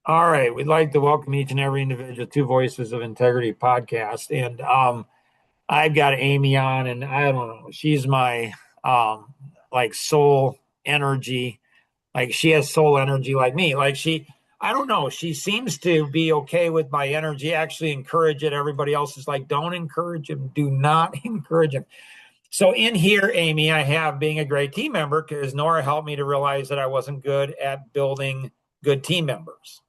All right, we'd like to welcome each and every individual to Voices of Integrity podcast, and I've got Amy on, and I don't know, she's my um, like soul energy, like she has soul energy like me, I don't know, she seems to be okay with my energy. Actually, encourage it. Everybody else is like, don't encourage him, do not encourage him. So in here, Amy, I have being a great team member because Nora helped me to realize that I wasn't good at building good team members.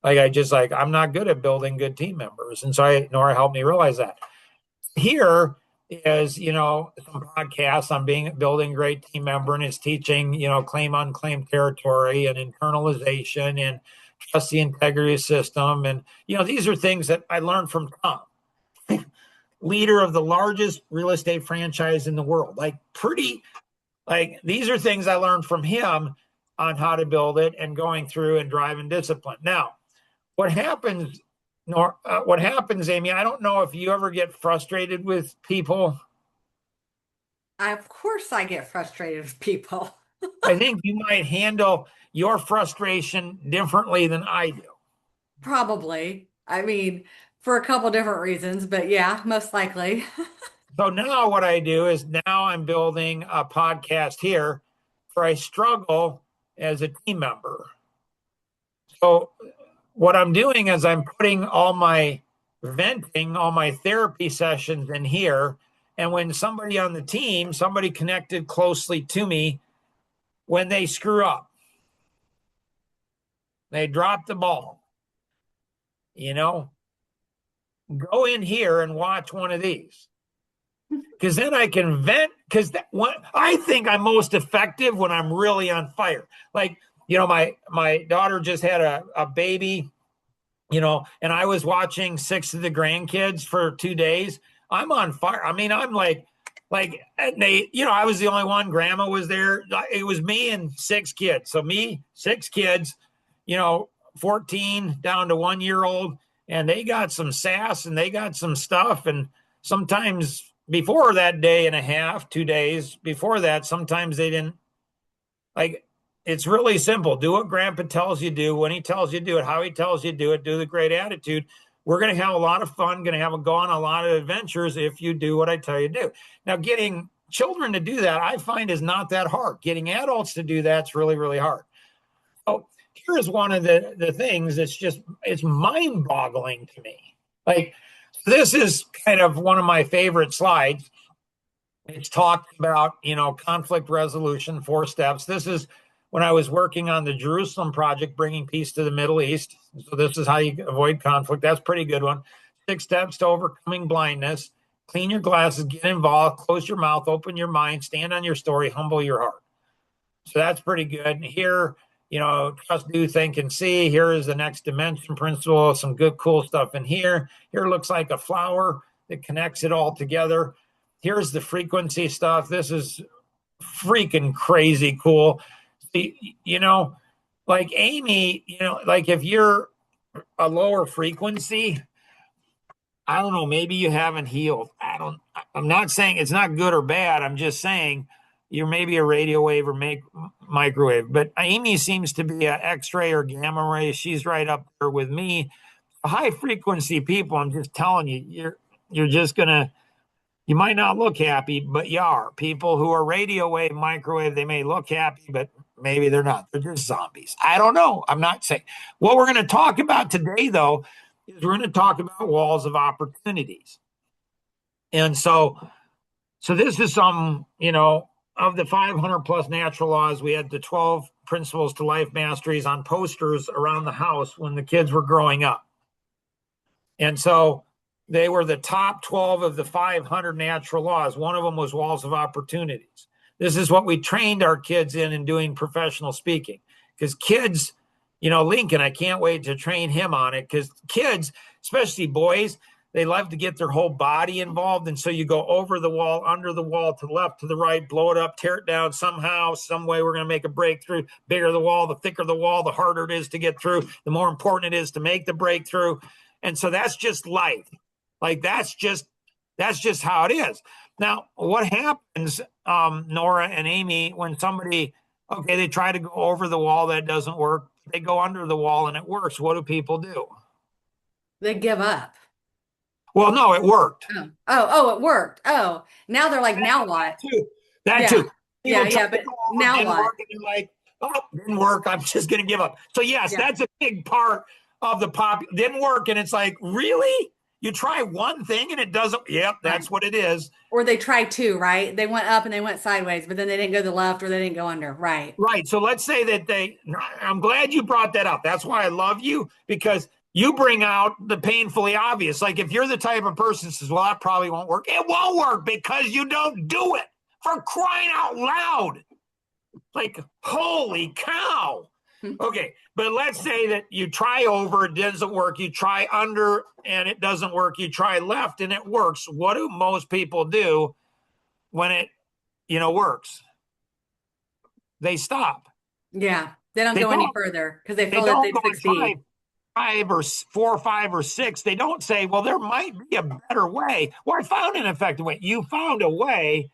I'm not good at building good team members. And so Nora helped me realize that. Here is, some podcasts on being building a great team member, and it's teaching, claim unclaimed territory and internalization and trust the integrity system. And, these are things that I learned from Tom, leader of the largest real estate franchise in the world. These are things I learned from him on how to build it and going through and driving discipline. Now, what happens, what happens, Amy? I don't know if you ever get frustrated with people. Of course, I get frustrated with people. I think you might handle your frustration differently than I do. Probably. I mean, for a couple different reasons, but yeah, most likely. So now what I do is now I'm building a podcast here where I struggle as a team member. So what I'm doing is I'm putting all my venting, all my therapy sessions in here. And when somebody on the team, somebody connected closely to me, when they screw up, they drop the ball, you know, go in here and watch one of these. Because then I can vent. Because I think I'm most effective when I'm really on fire. My daughter just had a baby, and I was watching 6 of the grandkids for 2 days. I'm on fire. I mean, I'm like they, I was the only one. Grandma was there. It was me and 6 kids. So me, 6 kids, 14 down to 1 year old, and they got some sass and they got some stuff. And sometimes before that day and a half, 2 days before that, sometimes they didn't like. It's really simple. Do what grandpa tells you to do when he tells you to do it, how he tells you to do it, do the great attitude. We're going to have a lot of fun, going to go on a lot of adventures if you do what I tell you to do. Now, getting children to do that, I find, is not that hard. Getting adults to do that's really, really hard. Oh, here's one of the things it's mind boggling to me. Like, this is kind of one of my favorite slides. It's talked about, conflict resolution, 4 steps. This is when I was working on the Jerusalem project, bringing peace to the Middle East. So this is how you avoid conflict. That's a pretty good one. 6 steps to overcoming blindness. Clean your glasses, get involved, close your mouth, open your mind, stand on your story, humble your heart. So that's pretty good. And here, trust, do, think, and see. Here is the next dimension principle. Some good, cool stuff in here. Here looks like a flower that connects it all together. Here's the frequency stuff. This is freaking crazy cool. Like Amy, like if you're a lower frequency, I don't know, maybe you haven't healed. I'm not saying it's not good or bad. I'm just saying you're maybe a radio wave or microwave. But Amy seems to be an X-ray or gamma ray. She's right up there with me. High frequency people, I'm just telling you, you're just gonna, you might not look happy, but you are. People who are radio wave, microwave, they may look happy, but maybe they're not. They're just zombies. I don't know. I'm not saying. What we're going to talk about today, though, is we're going to talk about walls of opportunities. And so this is some, of the 500 plus natural laws, we had the 12 principles to life masteries on posters around the house when the kids were growing up. And so they were the top 12 of the 500 natural laws. One of them was walls of opportunities. This is what we trained our kids in doing professional speaking. Because kids, Lincoln, I can't wait to train him on it. Because kids, especially boys, they love to get their whole body involved. And so you go over the wall, under the wall, to the left, to the right, blow it up, tear it down somehow, some way we're going to make a breakthrough. Bigger the wall, the thicker the wall, the harder it is to get through, the more important it is to make the breakthrough. And so that's just life. Like that's just how it is. Now, what happens, Nora and Amy, when somebody, okay, they try to go over the wall, that doesn't work. they go under the wall and it works. What do people do? They give up. Well, no, it worked. Oh, it worked. Oh, now they're like, now what? That too. That Yeah. too. People Yeah, try yeah, to but go over, now didn't what? work, and they're like, oh, didn't work. I'm just going to give up. So yes, Yeah. that's a big part of the pop. Didn't work, and it's like, really? You try one thing and it doesn't. Yep, Right. that's what it is. Or they tried two, right? They went up and they went sideways, but then they didn't go to the left or they didn't go under. Right. Right. So let's say that I'm glad you brought that up. That's why I love you, because you bring out the painfully obvious. Like if you're the type of person that says, well, that probably won't work, it won't work because you don't do it, for crying out loud. Like, holy cow. Okay. But let's say that you try over, it doesn't work. You try under and it doesn't work. You try left and it works. What do most people do when it, works? They stop. Yeah. They don't They go any don't. further because they They feel that don't they've go and try succeeded. 5 or 4 or 5 or 6. They don't say, well, there might be a better way. Well, I found an effective way. You found a way.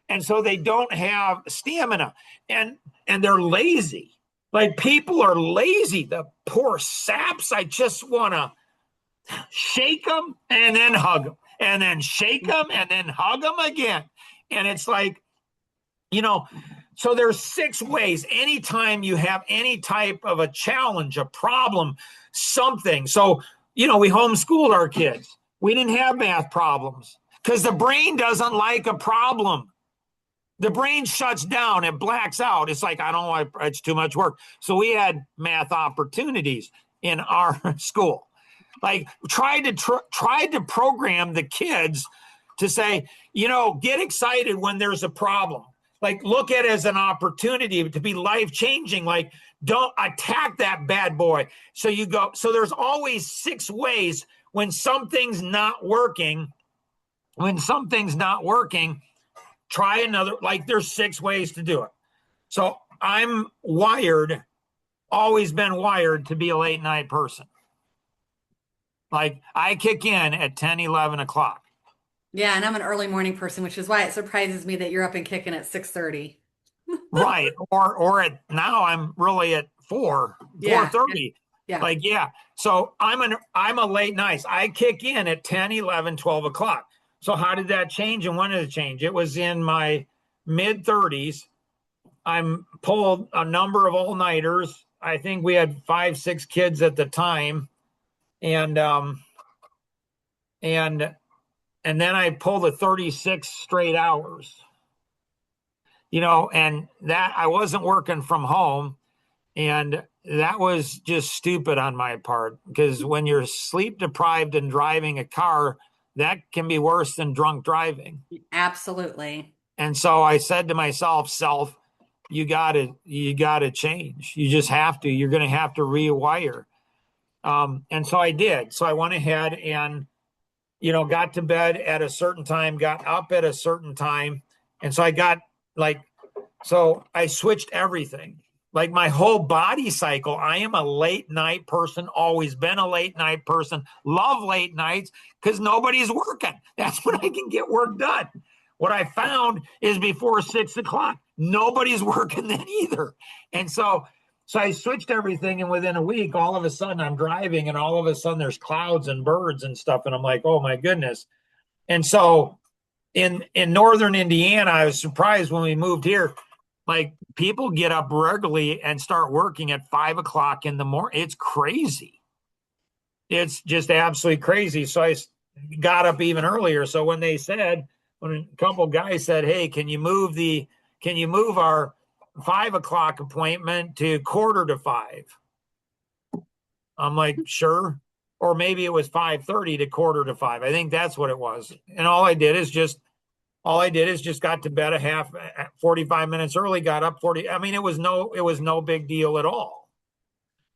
And so they don't have stamina, and they're lazy. Like people are lazy. The poor saps. I just want to shake them and then hug them, and then shake them and then hug them again. And it's like, so there's 6 ways. Anytime you have any type of a challenge, a problem, something. So, we homeschooled our kids. We didn't have math problems because the brain doesn't like a problem. The brain shuts down, it blacks out. It's like, I don't want, it's too much work. So we had math opportunities in our school. Like tried to program the kids to say, get excited when there's a problem. Like look at it as an opportunity to be life changing. Like don't attack that bad boy. So there's always 6 ways when something's not working. When something's not working, try another. Like there's 6 ways to do it. So I'm wired, always been wired to be a late night person. Like I kick in at 10, 11 o'clock. Yeah, and I'm an early morning person, which is why it surprises me that you're up and kicking at 6:30. Right. Or at now I'm really at 4, Yeah, 4:30. yeah. Like, yeah. So I'm a late night. I kick in at 10, 11, 12 o'clock. So how did that change and when did it change? It was in my mid 30s. I'm pulled a number of all-nighters. I think we had 5, 6 kids at the time. And and and then I pulled a 36 straight hours. And that I wasn't working from home. And that was just stupid on my part because when you're sleep deprived and driving a car, that can be worse than drunk driving. Absolutely. And so I said to myself, you gotta change. You just have to. You're going to have to rewire. And so I did. So I went ahead and got to bed at a certain time, got up at a certain time, and so I switched everything. Like my whole body cycle, I am a late night person, always been a late night person, love late nights because nobody's working. That's when I can get work done. What I found is before 6 o'clock, nobody's working then either. And so I switched everything. And within a week, all of a sudden I'm driving and all of a sudden there's clouds and birds and stuff. And I'm like, oh my goodness. And so in northern Indiana, I was surprised when we moved here. Like people get up regularly and start working at 5 o'clock in the morning. It's crazy. It's just absolutely crazy. So I got up even earlier. So when a couple of guys said, hey, can you move our 5 o'clock appointment to 4:45? I'm like, sure. Or maybe it was 5:30 to 4:45. I think that's what it was. And all I did is just got to bed 45 minutes early, got up 40. I mean, it was no big deal at all.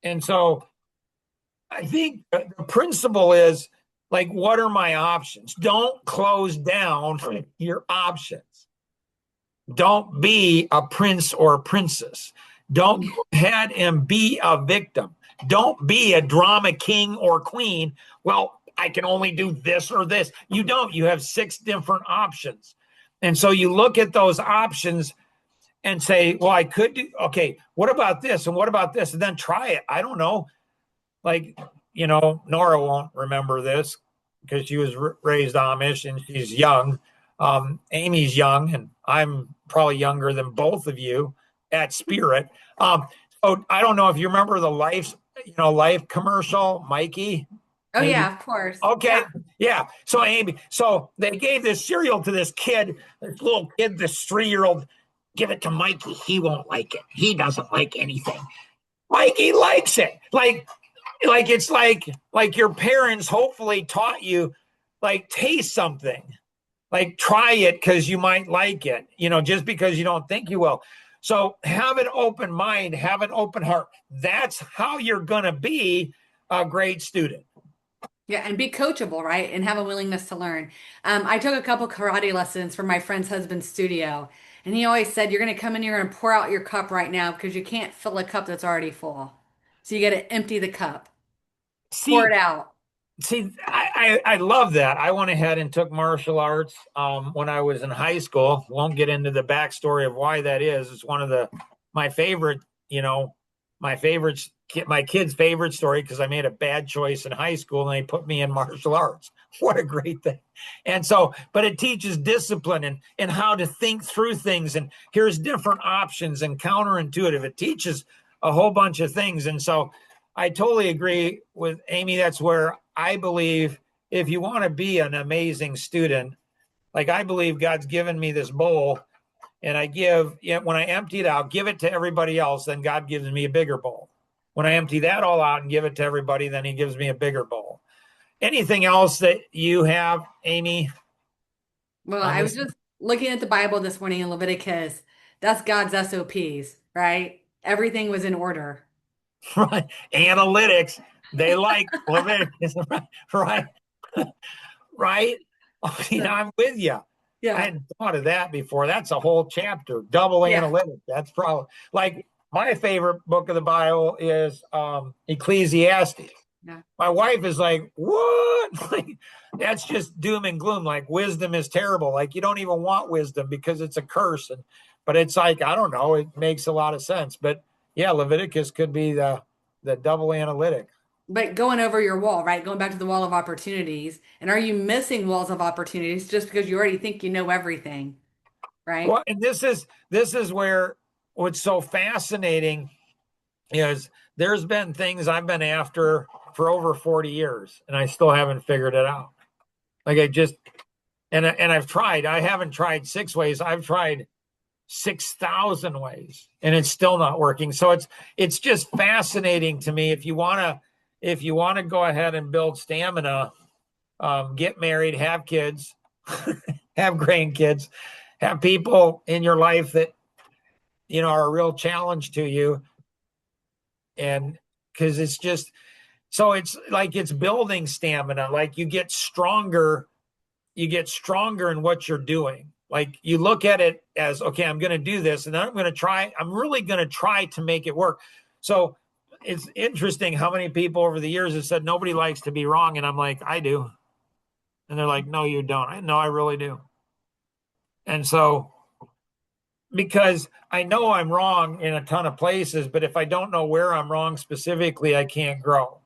And so I think the principle is like, what are my options? Don't close down your options. Don't be a prince or a princess. Don't go ahead and be a victim. Don't be a drama king or queen. Well, I can only do this or this. You don't. You have 6 different options. And so you look at those options and say, well, I could do, okay, what about this? And what about this? And then try it. I don't know. Like, Nora won't remember this because she was raised Amish and she's young. Amy's young, and I'm probably younger than both of you at spirit. So I don't know if you remember the Life commercial, Mikey. Oh Maybe. yeah, of course. Okay. Yeah. Yeah. So Amy, so they gave this cereal to this kid, this little kid, this 3-year-old. Give it to Mikey. He won't like it. He doesn't like anything. Mikey likes it. It's like your parents hopefully taught you, like, taste something, like try it because you might like it, just because you don't think you will. So have an open mind, have an open heart. That's how you're going to be a great student. Yeah, and be coachable, right? And have a willingness to learn. I took a couple karate lessons from my friend's husband's studio, and he always said, "You're going to come in here and pour out your cup right now because you can't fill a cup that's already full. So you got to empty the cup, pour See, it out." I love that. I went ahead and took martial arts when I was in high school. Won't get into the backstory of why that is. It's one of my favorite, my favorites, my kid's favorite story, because I made a bad choice in high school and they put me in martial arts. What a great thing. And so, but it teaches discipline and how to think through things. And here's different options and counterintuitive. It teaches a whole bunch of things. And so I totally agree with Amy. That's where I believe if you want to be an amazing student, like I believe God's given me this bowl and when I empty it out, give it to everybody else, then God gives me a bigger bowl. When I empty that all out and give it to everybody, then he gives me a bigger bowl. Anything else that you have, Amy, Well, on I was this? just looking at the Bible this morning in Leviticus. That's God's SOPs, right? Everything was in order. Right. Analytics. They like Leviticus, right? Right. I'm with you. I Yeah. hadn't thought of that before. That's a whole chapter, double Yeah. analytics. That's probably like my favorite book of the Bible is Ecclesiastes. Yeah. My wife is like, what? Like, that's just doom and gloom. Like, wisdom is terrible. Like, you don't even want wisdom because it's a curse. But it's like, I don't know. It makes a lot of sense. But yeah, Leviticus could be the double analytic. But going over your wall, right? Going back to the wall of opportunities. And are you missing walls of opportunities just because you already think you know everything, right? Well, and this is where what's so fascinating is there's been things I've been after for over 40 years and I still haven't figured it out. Like and I've tried. I haven't tried 6 ways. I've tried 6,000 ways and it's still not working. So it's just fascinating to me. If you want to go ahead and build stamina, get married, have kids, have grandkids, have people in your life that are a real challenge to you. And because it's just so it's like it's building stamina. Like you get stronger in what you're doing. Like you look at it as, okay, I'm going to do this and then I'm really going to try to make it work. So it's interesting how many people over the years have said nobody likes to be wrong. And I'm like, I do. And they're like, no, you don't. No, I really do. And so, because I know I'm wrong in a ton of places, but if I don't know where I'm wrong specifically, I can't grow.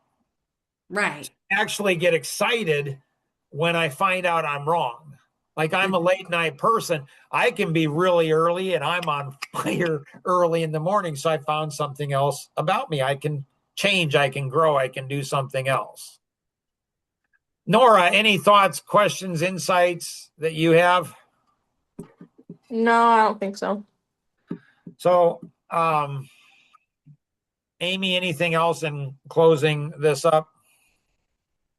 Right. Actually get excited when I find out I'm wrong. Like I'm a late night person. I can be really early and I'm on fire early in the morning. So I found something else about me. I can change, I can grow, I can do something else. Nora, any thoughts, questions, insights that you have? No, I don't think so. So, Amy, anything else in closing this up?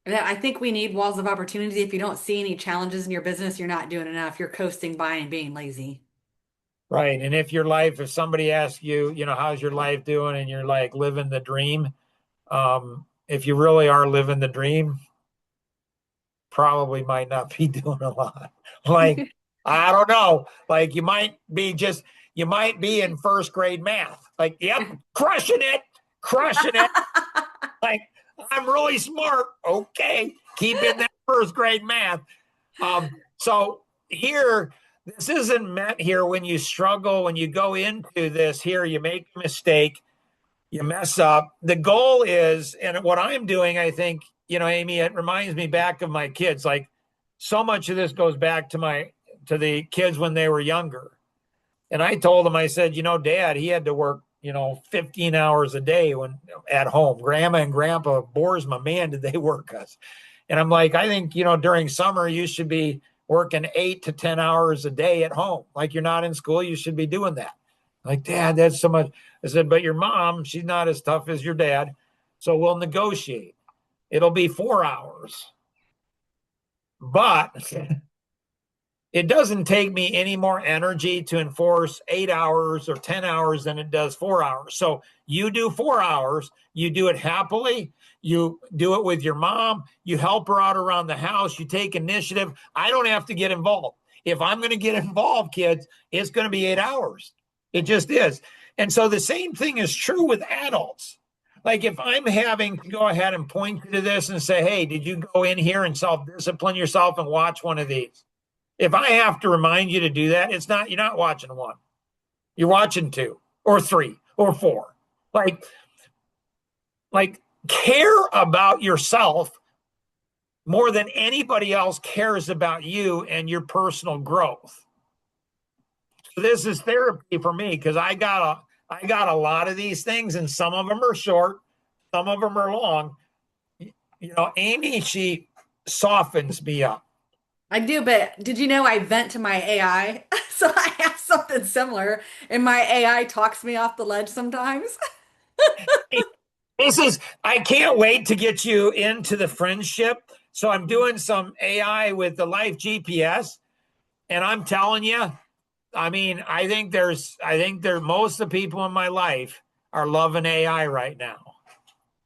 Yeah, I think we need walls of opportunity. If you don't see any challenges in your business, you're not doing enough. You're coasting by and being lazy. Right. And if somebody asks you, how's your life doing? And you're like living the dream. If you really are living the dream, probably might not be doing a lot. Like, I don't know. Like you might be in first grade math. Like, yep, crushing it. Like, I'm really smart. Okay. Keep in that first grade math. So here, this isn't meant here when you struggle, when you go into this here, you make a mistake, you mess up. The goal is, and what I'm doing, I think, Amy, it reminds me back of my kids. Like so much of this goes back to the kids when they were younger. And I told him, I said, Dad, he had to work, 15 hours a day when at home. Grandma and Grandpa Boersma, man, did they work us. And I'm like, I think, during summer, you should be working 8 to 10 hours a day at home. Like you're not in school, you should be doing that. Like, Dad, that's so much. I said, but your mom, she's not as tough as your dad. So we'll negotiate. It'll be 4 hours. But it doesn't take me any more energy to enforce 8 hours or 10 hours than it does 4 hours. So you do 4 hours, you do it happily, you do it with your mom, you help her out around the house, you take initiative. I don't have to get involved. If I'm going to get involved, kids, it's going to be 8 hours. It just is. And so the same thing is true with adults. Like if I'm having to go ahead and point you to this and say, hey, did you go in here and self-discipline yourself and watch one of these? If I have to remind you to do that, you're not watching one. You're watching 2 or 3 or 4. Like care about yourself more than anybody else cares about you and your personal growth. So this is therapy for me because I got a lot of these things, and some of them are short, some of them are long. Amy, she softens me up. I do, but did you know I vent to my AI? So I have something similar, and my AI talks me off the ledge sometimes. I can't wait to get you into the friendship. So I'm doing some AI with the Life GPS, and I'm telling you, I mean, I think most of the people in my life are loving AI right now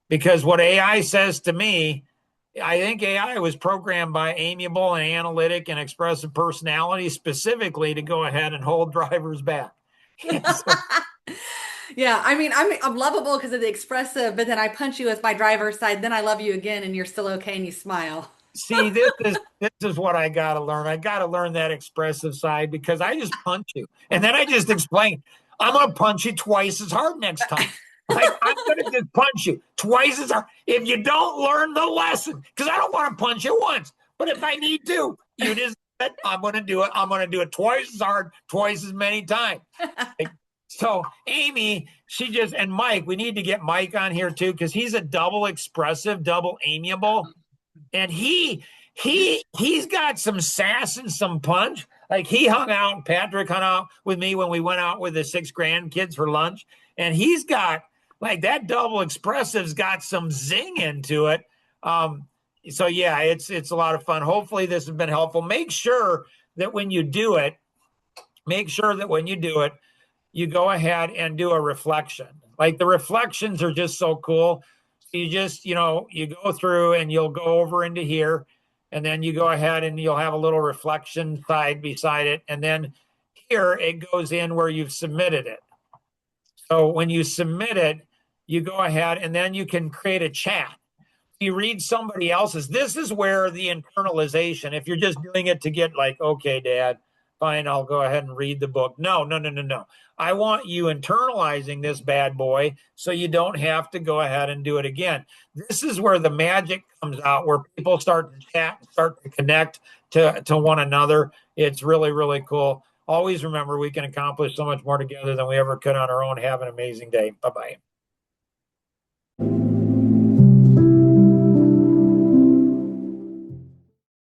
because what AI says to me, I think AI was programmed by amiable and analytic and expressive personality specifically to go ahead and hold drivers back. So, Yeah, I mean, I'm lovable because of the expressive, but then I punch you with my driver's side, then I love you again, and you're still okay, and you smile. see, this is what I got to learn. I got to learn that expressive side because I just punch you, and then I just explain. I'm going to punch you twice as hard next time. Like I'm going to just punch you twice as hard if you don't learn the lesson. Because I don't want to punch you once, but if I need to, you just I'm going to do it. I'm going to do it twice as hard, twice as many times. So Amy, and Mike, we need to get Mike on here too because he's a double expressive, double amiable. And he's got some sass and some punch. Like Patrick hung out with me when we went out with the 6 grandkids for lunch. And he's got like that double expressive's got some zing into it. So yeah, it's a lot of fun. Hopefully this has been helpful. Make sure that when you do it, you go ahead and do a reflection. Like the reflections are just so cool. You just, you go through and you'll go over into here, and then you go ahead and you'll have a little reflection side beside it. And then here it goes in where you've submitted it. So when you submit it, you go ahead and then you can create a chat. You read somebody else's. This is where the internalization, if you're just doing it to get like, okay, Dad, fine, I'll go ahead and read the book. No. I want you internalizing this bad boy so you don't have to go ahead and do it again. This is where the magic comes out, where people start to chat, start to connect to one another. It's really, really cool. Always remember we can accomplish so much more together than we ever could on our own. Have an amazing day. Bye-bye.